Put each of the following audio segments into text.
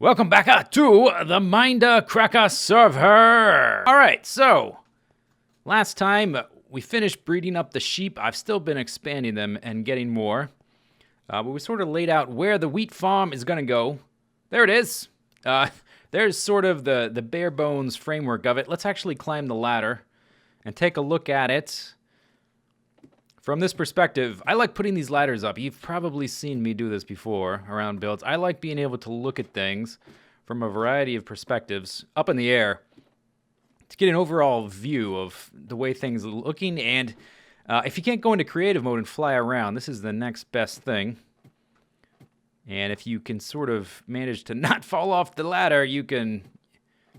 Welcome back to the Mindcrack server. All right, so last time we finished breeding up the sheep. I've still been expanding them and getting more. But we sort of laid out where the wheat farm is going to go. There it is. There's sort of the bare bones framework of it. Let's actually climb the ladder and take a look at it. From this perspective, I like putting these ladders up. You've probably seen me do this before around builds. I like being able to look at things from a variety of perspectives up in the air to get an overall view of the way things are looking. And if you can't go into creative mode and fly around, this is the next best thing. And if you can sort of manage to not fall off the ladder, you can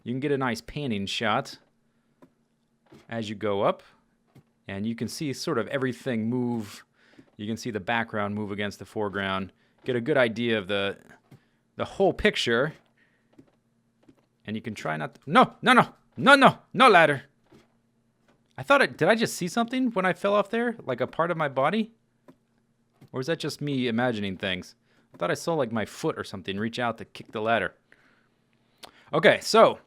get a nice panning shot as you go up. And you can see sort of everything move. You can see the background move against the foreground. Get a good idea of the whole picture. And you can try not to... No ladder. I thought did I just see something when I fell off there? Like a part of my body? Or is that just me imagining things? I thought I saw like my foot or something reach out to kick the ladder. Okay, so...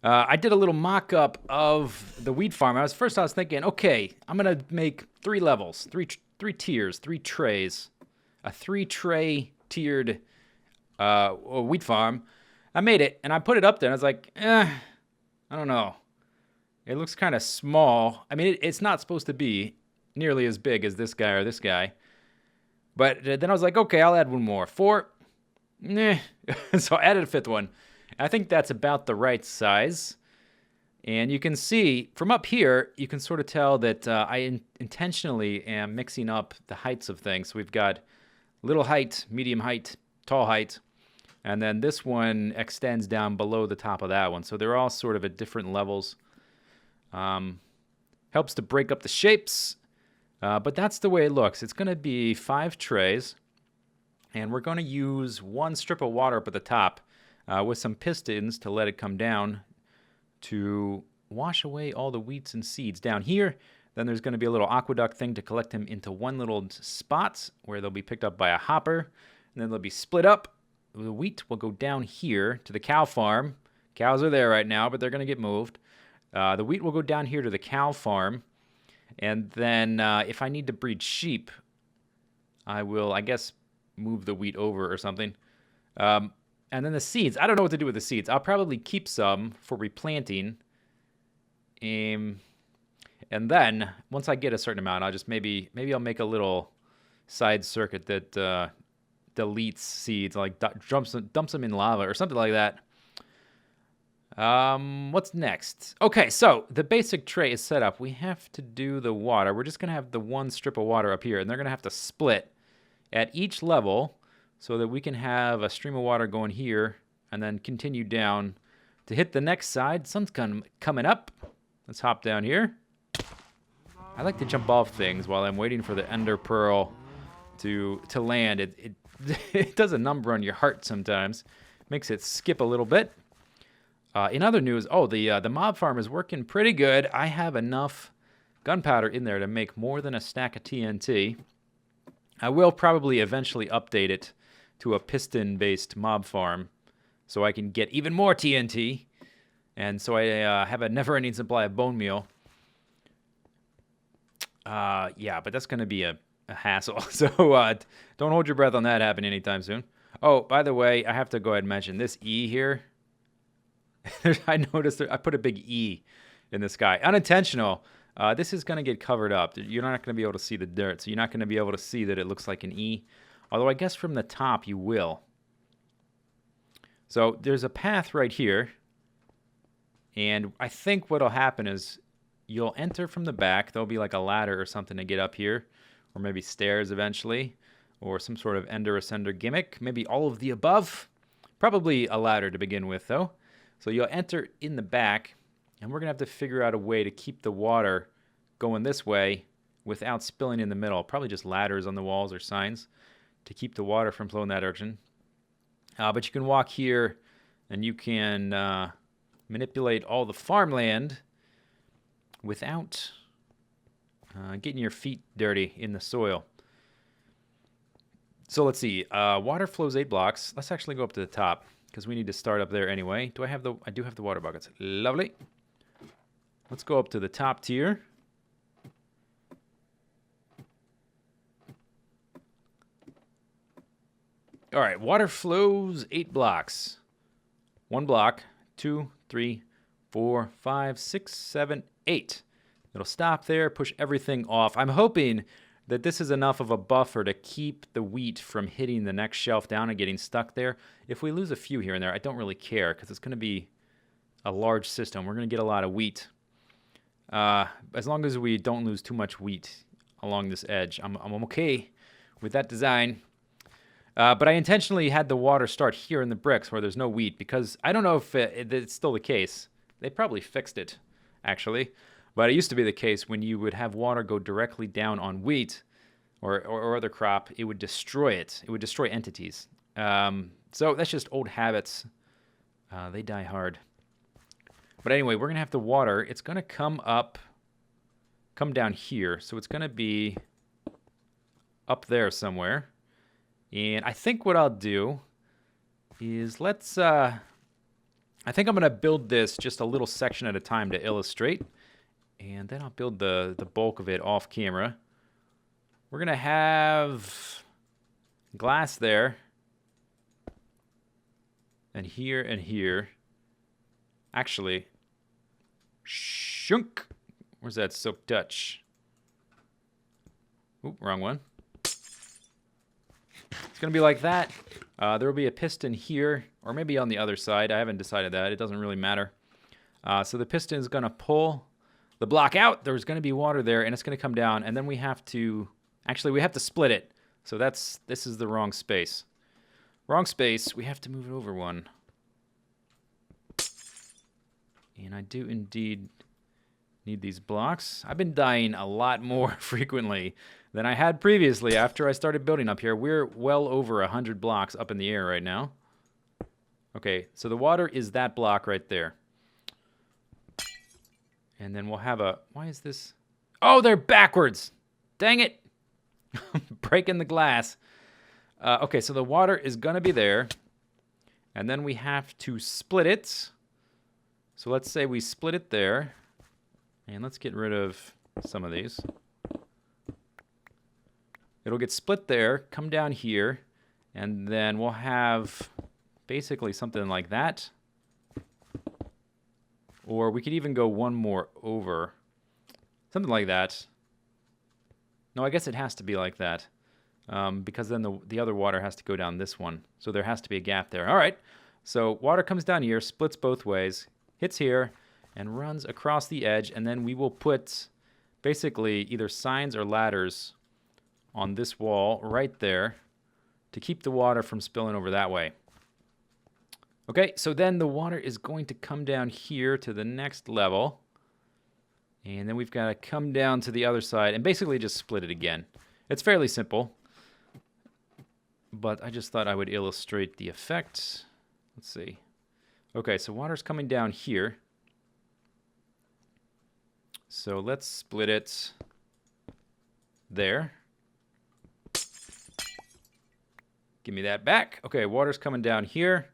I did a little mock-up of the wheat farm. I was thinking, okay, I'm going to make 3 levels, three tiers, 3 trays. A 3-tray tiered wheat farm. I made it, and I put it up there, and I was like, I don't know. It looks kind of small. I mean, it's not supposed to be nearly as big as this guy or this guy. But then I was like, okay, I'll add one more. 4, So I added a 5th one. I think that's about the right size. And you can see from up here, you can sort of tell that I intentionally am mixing up the heights of things. So we've got little height, medium height, tall height. And then this one extends down below the top of that one. So they're all sort of at different levels. Helps to break up the shapes. But that's the way it looks. It's going to be 5 trays. And we're going to use 1 strip of water up at the top. With some pistons to let it come down to wash away all the wheats and seeds down here. Then there's going to be a little aqueduct thing to collect them into one little spot where they'll be picked up by a hopper. And then they'll be split up. The wheat will go down here to the cow farm. Cows are there right now, but they're going to get moved. The wheat will go down here to the cow farm. And then if I need to breed sheep, I will, I guess, move the wheat over or something. And then the seeds, I don't know what to do with the seeds. I'll probably keep some for replanting. And then, once I get a certain amount, I'll just maybe I'll make a little side circuit that deletes seeds, like dumps them in lava or something like that. What's next? Okay, so the basic tray is set up. We have to do the water. We're just going to have the 1 strip of water up here, and they're going to have to split at each level, so that we can have a stream of water going here and then continue down to hit the next side. Sun's coming up. Let's hop down here. I like to jump off things while I'm waiting for the ender pearl to land. It does a number on your heart sometimes. Makes it skip a little bit. In other news, the mob farm is working pretty good. I have enough gunpowder in there to make more than a stack of TNT. I will probably eventually update it to a piston-based mob farm so I can get even more TNT. And so I have a never-ending supply of bone meal. Yeah, but that's going to be a hassle. So don't hold your breath on that happening anytime soon. Oh, by the way, I have to go ahead and mention this E here. I noticed I put a big E in the sky. Unintentional. This is going to get covered up. You're not going to be able to see the dirt, so you're not going to be able to see that it looks like an E. Although I guess from the top you will. So there's a path right here. And I think what'll happen is you'll enter from the back. There'll be like a ladder or something to get up here. Or maybe stairs eventually. Or some sort of ender ascender gimmick. Maybe all of the above. Probably a ladder to begin with though. So you'll enter in the back. And we're going to have to figure out a way to keep the water going this way without spilling in the middle. Probably just ladders on the walls or signs to keep the water from flowing that direction. But you can walk here and you can manipulate all the farmland without getting your feet dirty in the soil. So let's see. Water flows 8 blocks. Let's actually go up to the top. because we need to start up there anyway. Do I have the... I do have the water buckets. Lovely. Let's go up to the top tier. All right, water flows 8 blocks. 1 block, 2, 3, 4, 5, 6, 7, 8. It'll stop there, push everything off. I'm hoping that this is enough of a buffer to keep the wheat from hitting the next shelf down and getting stuck there. If we lose a few here and there, I don't really care because it's going to be a large system. We're going to get a lot of wheat. As long as we don't lose too much wheat along this edge, I'm okay with that design. But I intentionally had the water start here in the bricks where there's no wheat because I don't know if it's still the case. They probably fixed it, actually. But it used to be the case when you would have water go directly down on wheat or other crop, it would destroy it. It would destroy entities. So that's just old habits. They die hard. But anyway, we're going to have the water. It's going to come down here. So it's going to be up there somewhere. And I think what I'll do is I think I'm going to build this just a little section at a time to illustrate. And then I'll build the bulk of it off camera. We're going to have glass there. And here and here. Actually, shunk. Where's that silk touch? Oop, wrong one. It's going to be like that. There will be a piston here, or maybe on the other side. I haven't decided that. It doesn't really matter. So the piston is going to pull the block out. There's going to be water there, and it's going to come down. And then we have to... Actually, we have to split it. So this is the wrong space. Wrong space. We have to move it over one. And I do indeed need these blocks. I've been dying a lot more frequently than I had previously after I started building up here. We're well over 100 blocks up in the air right now. Okay, so the water is that block right there. And then we'll have a... Why is this... Oh, they're backwards! Dang it! Breaking the glass. Okay, so the water is going to be there. And then we have to split it. So let's say we split it there. And let's get rid of some of these. It'll get split there, come down here, and then we'll have basically something like that. Or we could even go one more over. Something like that. No, I guess it has to be like that. Because then the other water has to go down this one. So there has to be a gap there. All right. So water comes down here, splits both ways, hits here, and runs across the edge. And then we will put basically either signs or ladders on this wall right there to keep the water from spilling over that way. Okay, so then the water is going to come down here to the next level. And then we've got to come down to the other side and basically just split it again. It's fairly simple. But I just thought I would illustrate the effect. Let's see. Okay, so water's coming down here. So let's split it there. Give me that back. Okay, water's coming down here.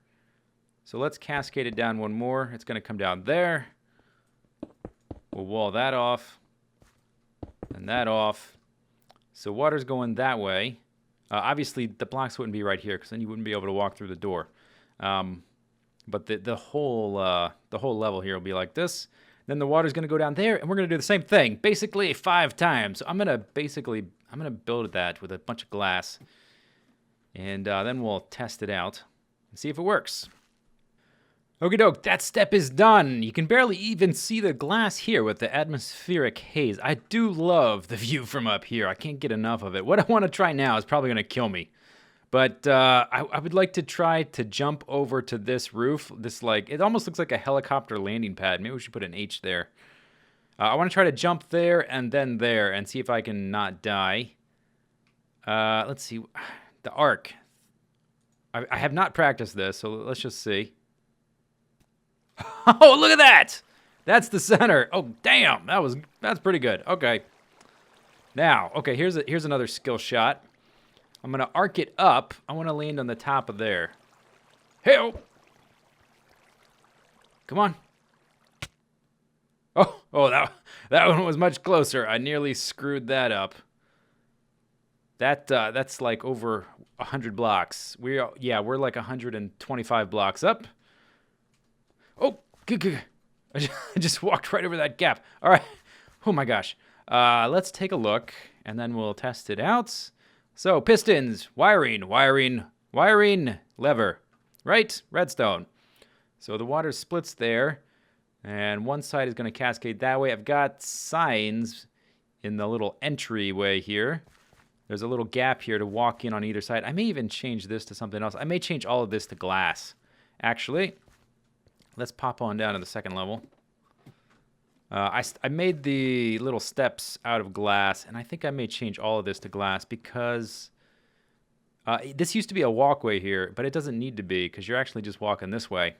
So let's cascade it down one more. It's going to come down there. We'll wall that off. And that off. So water's going that way. Obviously, the blocks wouldn't be right here because then you wouldn't be able to walk through the door. But the whole level here will be like this. Then the water's going to go down there, and we're going to do the same thing, basically 5 times. So I'm going to build that with a bunch of glass. And then we'll test it out and see if it works. Okie doke, that step is done. You can barely even see the glass here with the atmospheric haze. I do love the view from up here. I can't get enough of it. What I want to try now is probably going to kill me. But I would like to try to jump over to this roof. It almost looks like a helicopter landing pad. Maybe we should put an H there. I want to try to jump there and then there and see if I can not die. Let's see. The arc. I have not practiced this, so let's just see. Oh, look at that! That's the center. Oh, damn. That's pretty good. Okay. Now, okay, here's another skill shot. I'm going to arc it up. I want to land on the top of there. Hey-oh! Come on. Oh, that one was much closer. I nearly screwed that up. That's like over 100 blocks. We're like 125 blocks up. Oh, good. I just walked right over that gap. All right. Oh my gosh. Let's take a look, and then we'll test it out. So pistons, wiring, lever, right? Redstone. So the water splits there, and one side is going to cascade that way. I've got signs in the little entryway here. There's a little gap here to walk in on either side. I may even change this to something else. I may change all of this to glass. Actually, let's pop on down to the second level. I made the little steps out of glass, and I think I may change all of this to glass because this used to be a walkway here, but it doesn't need to be because you're actually just walking this way.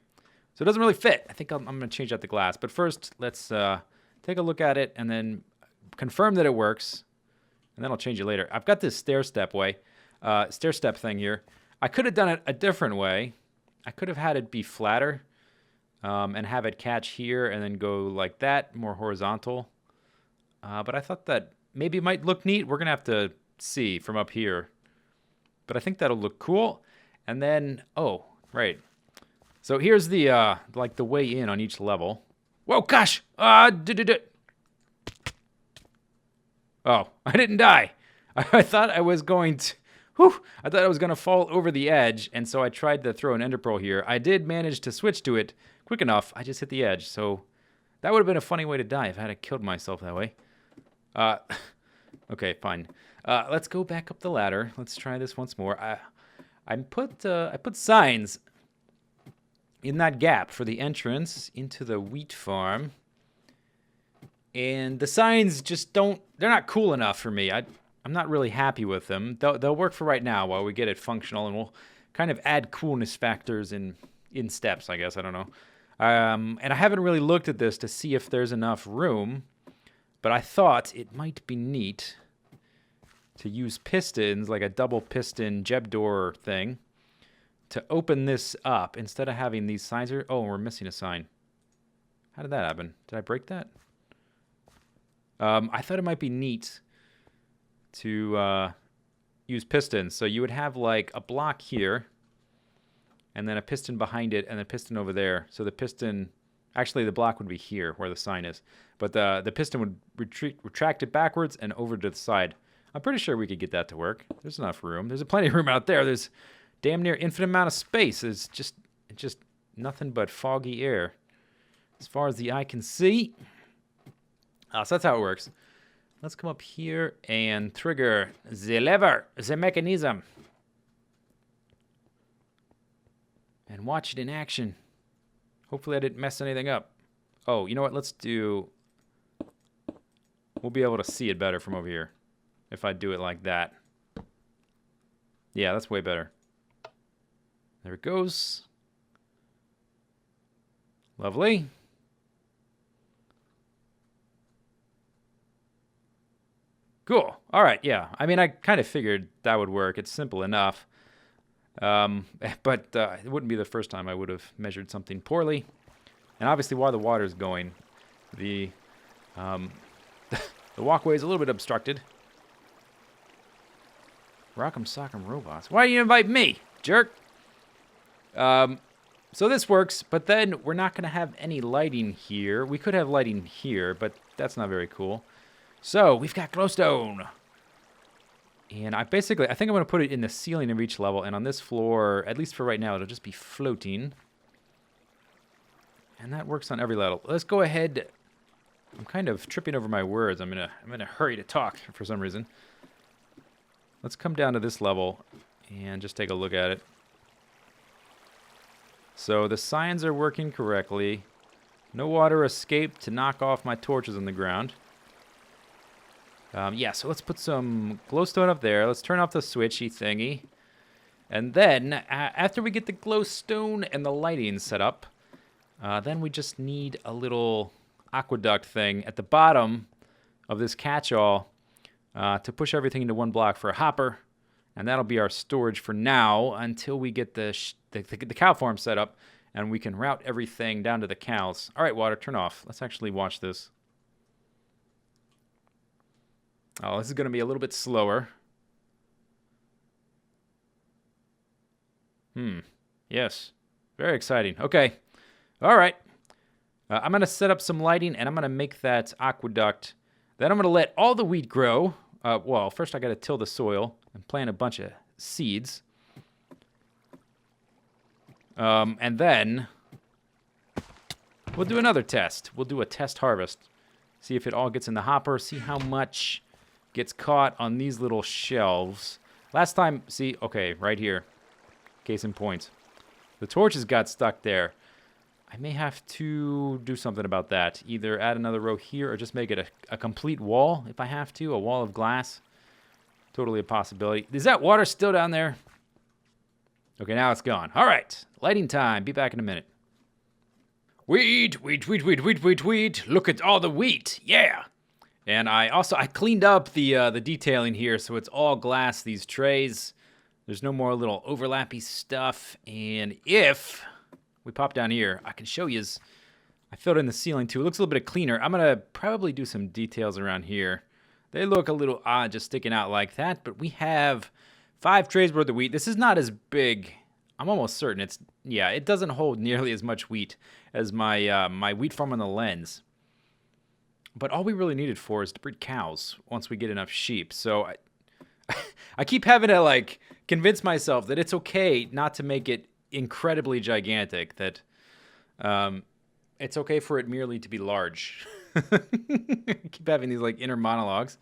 So it doesn't really fit. I think I'm going to change that to glass. But first, let's take a look at it and then confirm that it works, and then I'll change it later. I've got this stair step thing here. I could have done it a different way. I could have had it be flatter. And have it catch here and then go like that, more horizontal. But I thought that maybe it might look neat. We're going to have to see from up here. But I think that'll look cool. And then, oh, right. So here's the, like the way in on each level. Whoa, gosh! Oh, I didn't die. I thought I was going to... I thought I was going to fall over the edge, and so I tried to throw an ender pearl here. I did manage to switch to it quick enough. I just hit the edge, so that would have been a funny way to die if I had killed myself that way. Okay, fine. Let's go back up the ladder. Let's try this once more. I put signs in that gap for the entrance into the wheat farm, and the signs just don't... They're not cool enough for me. I'm not really happy with them. They'll work for right now while we get it functional, and we'll kind of add coolness factors in steps, I guess. I don't know. And I haven't really looked at this to see if there's enough room, but I thought it might be neat to use pistons, like a double piston Jeb door thing, to open this up instead of having these signs here. Oh, we're missing a sign. How did that happen? Did I break that? I thought it might be neat to use pistons. So you would have like a block here, and then a piston behind it, and a piston over there. So the piston, actually the block would be here where the sign is, but the piston would retract it backwards and over to the side. I'm pretty sure we could get that to work. There's enough room. There's plenty of room out there. There's damn near infinite amount of space. It's just nothing but foggy air as far as the eye can see. So that's how it works. Let's come up here and trigger the lever, the mechanism. And watch it in action. Hopefully I didn't mess anything up. Oh, you know what? We'll be able to see it better from over here if I do it like that. Yeah, that's way better. There it goes. Lovely. Cool. All right, yeah. I mean, I kind of figured that would work. It's simple enough. But it wouldn't be the first time I would have measured something poorly. And obviously, while the water's going, the walkway is a little bit obstructed. Rock'em Sock'em Robots. Why do you invite me, jerk? So this works, but then we're not going to have any lighting here. We could have lighting here, but that's not very cool. So we've got glowstone. And I think I'm going to put it in the ceiling of each level. And on this floor, at least for right now, it'll just be floating. And that works on every level. Let's go ahead. I'm kind of tripping over my words. I'm in a hurry to talk for some reason. Let's come down to this level and just take a look at it. So the signs are working correctly. No water escaped to knock off my torches on the ground. Yeah, so let's put some glowstone up there. Let's turn off the switchy thingy. And then, after we get the glowstone and the lighting set up, then we just need a little aqueduct thing at the bottom of this catch-all to push everything into one block for a hopper. And that'll be our storage for now until we get the cow farm set up. and we can route everything down to the cows. All right, water, turn off. Let's actually watch this. Oh, this is going to be a little bit slower. Yes. Very exciting. Okay. All right. I'm going to set up some lighting, and I'm going to make that aqueduct. Then I'm going to let all the wheat grow. Well, first I got to till the soil and plant a bunch of seeds. And then we'll do another test. We'll do a test harvest. See if it all gets in the hopper. See how much gets caught on these little shelves. Last time, see, okay, right here. Case in point. The torches got stuck there. I may have to do something about that. Either add another row here or just make it a complete wall if I have to. A wall of glass. Totally a possibility. Is that water still down there? Okay, now it's gone. All right. Lighting time. Be back in a minute. Wheat, wheat, wheat, wheat, wheat, wheat, wheat. Look at all the wheat. Yeah. And I cleaned up the detailing here so it's all glass, these trays. There's no more little overlappy stuff. And if we pop down here, I can show you. I filled in the ceiling too. It looks a little bit cleaner. I'm going to probably do some details around here. They look a little odd just sticking out like that. But we have 5 trays worth of wheat. This is not as big. I'm almost certain it doesn't hold nearly as much wheat as my my wheat farm on the lens. But all we really need it for is to breed cows once we get enough sheep. So I keep having to like convince myself that it's okay not to make it incredibly gigantic, that it's okay for it merely to be large. I keep having these like inner monologues.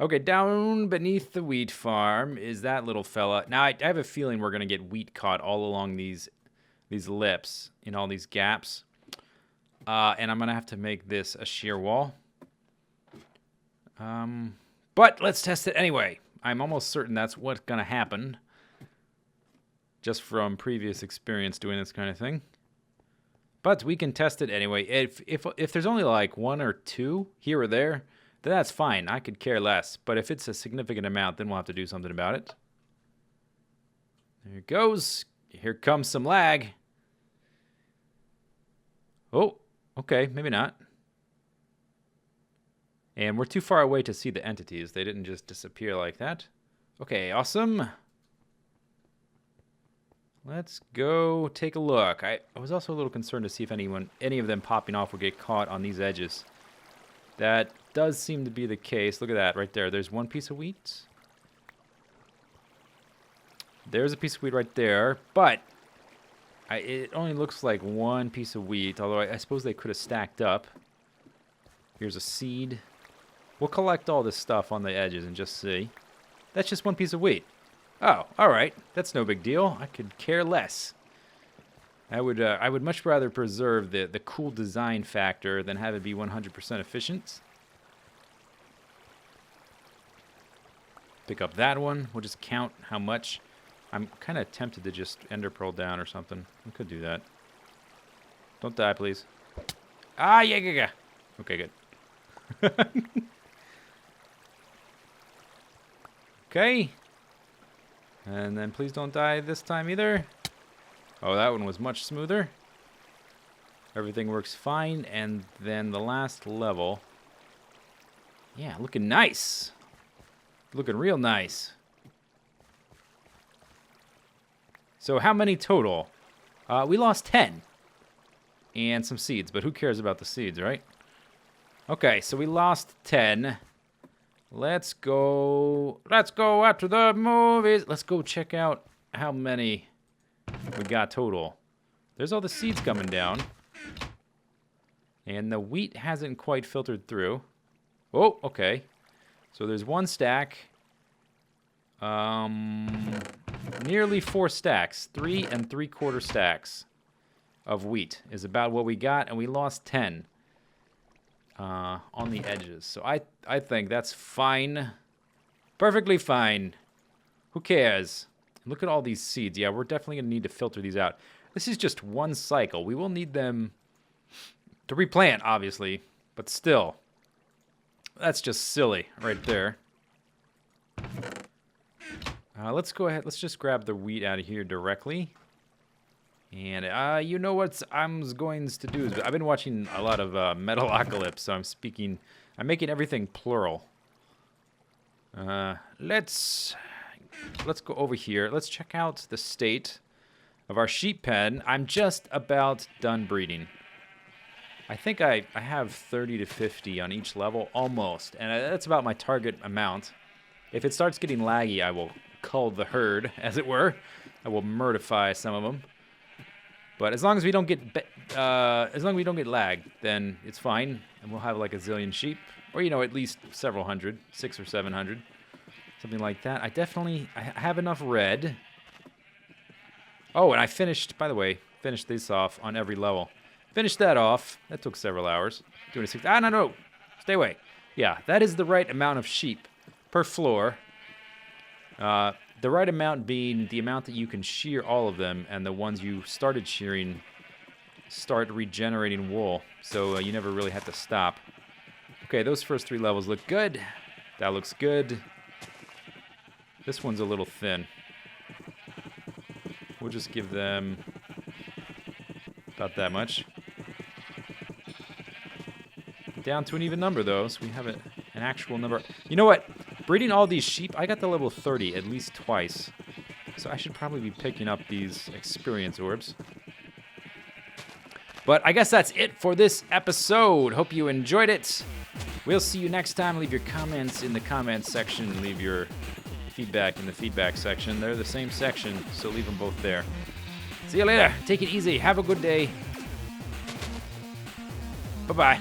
Okay, down beneath the wheat farm is that little fella. Now I have a feeling we're gonna get wheat caught all along these lips in all these gaps. And I'm gonna have to make this a shear wall. But let's test it anyway. I'm almost certain that's what's gonna happen. Just from previous experience doing this kind of thing. But we can test it anyway. If there's only like 1 or 2 here or there, then that's fine. I could care less. But if it's a significant amount, then we'll have to do something about it. There it goes. Here comes some lag. Oh, okay, maybe not. And we're too far away to see the entities. They didn't just disappear like that. Okay, awesome. Let's go take a look. I was also a little concerned to see if any of them popping off would get caught on these edges. That does seem to be the case. Look at that right there. There's one piece of wheat. There's a piece of wheat right there, but it only looks like one piece of wheat, although I suppose they could have stacked up. Here's a seed. We'll collect all this stuff on the edges and just see. That's just one piece of wheat. Oh, all right. That's no big deal. I could care less. I would much rather preserve the cool design factor than have it be 100% efficient. Pick up that one. We'll just count how much. I'm kind of tempted to just ender pearl down or something. We could do that. Don't die, please. Ah, yeah. Okay, good. Okay. And then please don't die this time either. Oh, that one was much smoother. Everything works fine. And then the last level. Yeah, looking nice. Looking real nice. So how many total? We lost 10. And some seeds, but who cares about the seeds, right? Okay, so we lost 10. Let's go out to the movies. Let's go check out how many we got total. There's all the seeds coming down. And the wheat hasn't quite filtered through. Oh, okay. So there's one stack. Nearly 4 stacks. 3 3/4 stacks of wheat is about what we got, and we lost 10 on the edges. So I think that's fine. Perfectly fine. Who cares? Look at all these seeds. Yeah, we're definitely going to need to filter these out. This is just one cycle. We will need them to replant, obviously, but still. That's just silly right there. Let's go ahead. Let's just grab the wheat out of here directly. And you know what I'm going to do is I've been watching a lot of Metalocalypse, so I'm making everything plural. Let's go over here. Let's check out the state of our sheep pen. I'm just about done breeding. I think I have 30 to 50 on each level, almost, and that's about my target amount. If it starts getting laggy, I will cull the herd, as it were. I will murderify some of them. But as long as we don't get lag, then it's fine, and we'll have like a zillion sheep, or at least several hundred, 600 or 700, something like that. I have enough red. Oh, and I finished, by the way, this off on every level. Finished that off. That took several hours. 260. No. Stay away. Yeah, that is the right amount of sheep per floor. The right amount being the amount that you can shear all of them, and the ones you started shearing start regenerating wool, so you never really have to stop. Okay, those first 3 levels look good. That looks good. This one's a little thin. We'll just give them about that much. Down to an even number, though, so we have an actual number. You know what? Breeding all these sheep, I got the level 30 at least twice. So I should probably be picking up these experience orbs. But I guess that's it for this episode. Hope you enjoyed it. We'll see you next time. Leave your comments in the comments section and leave your feedback in the feedback section. They're the same section, so leave them both there. See you later. Take it easy. Have a good day. Bye-bye.